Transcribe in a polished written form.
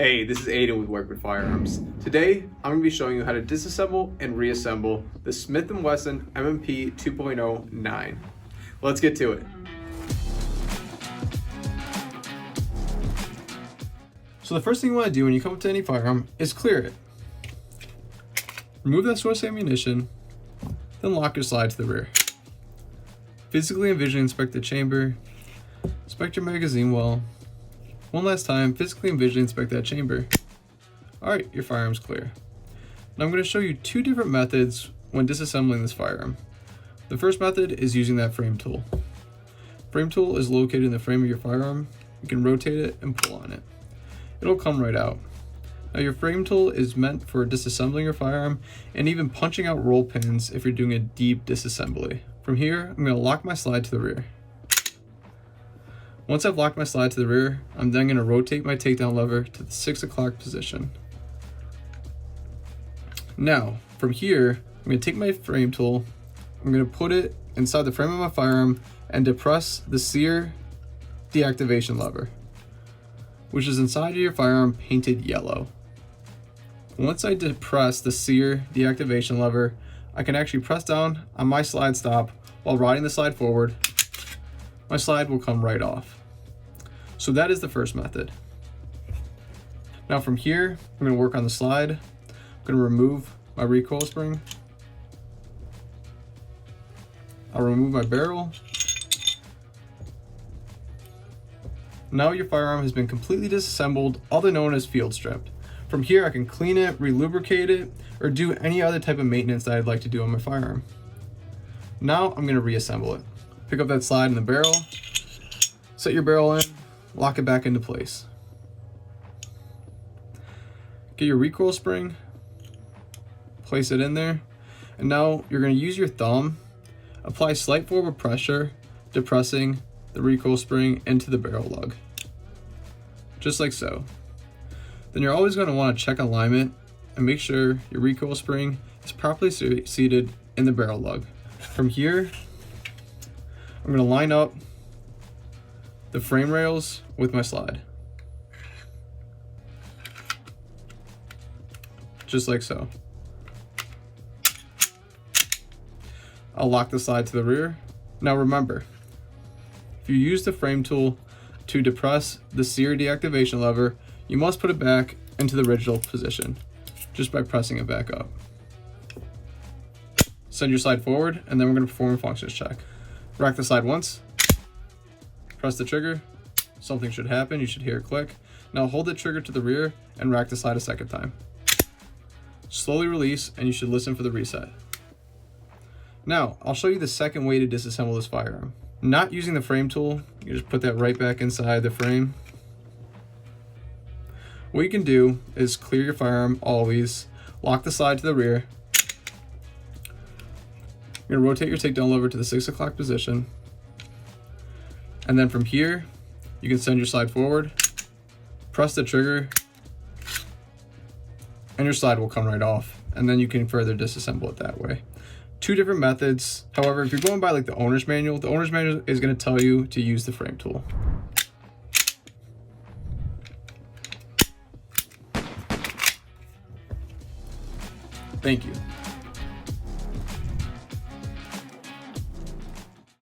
Hey, this is Aiden with Workman Firearms. Today, I'm going to be showing you how to disassemble and reassemble the Smith Wesson M&P 2.09. Let's get to it. So the first thing you want to do when you come up to any firearm is clear it. Remove that source ammunition, then lock your slide to the rear. Physically and visually inspect the chamber, inspect your magazine well. One last time, physically and visually inspect that chamber. Alright, your firearm's clear. Now I'm going to show you two different methods when disassembling this firearm. The first method is using that frame tool. Frame tool is located in the frame of your firearm. You can rotate it and pull on it. It'll come right out. Now your frame tool is meant for disassembling your firearm and even punching out roll pins if you're doing a deep disassembly. From here, I'm going to lock my slide to the rear. Once I've locked my slide to the rear, I'm then going to rotate my takedown lever to the 6 o'clock position. Now, from here, I'm going to take my frame tool, I'm going to put it inside the frame of my firearm and depress the sear deactivation lever, which is inside of your firearm painted yellow. Once I depress the sear deactivation lever, I can actually press down on my slide stop while riding the slide forward. My slide will come right off. So that is the first method. Now from here, I'm going to work on the slide. I'm going to remove my recoil spring. I'll remove my barrel. Now your firearm has been completely disassembled, otherwise known as field stripped. From here, I can clean it, re-lubricate it, or do any other type of maintenance that I'd like to do on my firearm. Now I'm going to reassemble it. Pick up that slide in the barrel, set your barrel in, lock it back into place. Get your recoil spring, place it in there, and now you're going to use your thumb, apply slight forward pressure, depressing the recoil spring into the barrel lug, just like so. Then you're always going to want to check alignment and make sure your recoil spring is properly seated in the barrel lug. From here, I'm going to line up the frame rails with my slide, just like so. I'll lock the slide to the rear. Now remember, if you use the frame tool to depress the sear deactivation lever, you must put it back into the original position just by pressing it back up. Send your slide forward, and then we're going to perform a functions check. Rack the slide once, press the trigger, something should happen, you should hear a click. Now hold the trigger to the rear and rack the slide a second time. Slowly release and you should listen for the reset. Now, I'll show you the second way to disassemble this firearm. Not using the frame tool, you just put that right back inside the frame. What you can do is clear your firearm always, lock the slide to the rear. You're going to rotate your takedown lever to the 6 o'clock position. And then from here, you can send your slide forward, press the trigger, and your slide will come right off. And then you can further disassemble it that way. Two different methods. However, if you're going by like the owner's manual is going to tell you to use the frame tool. Thank you.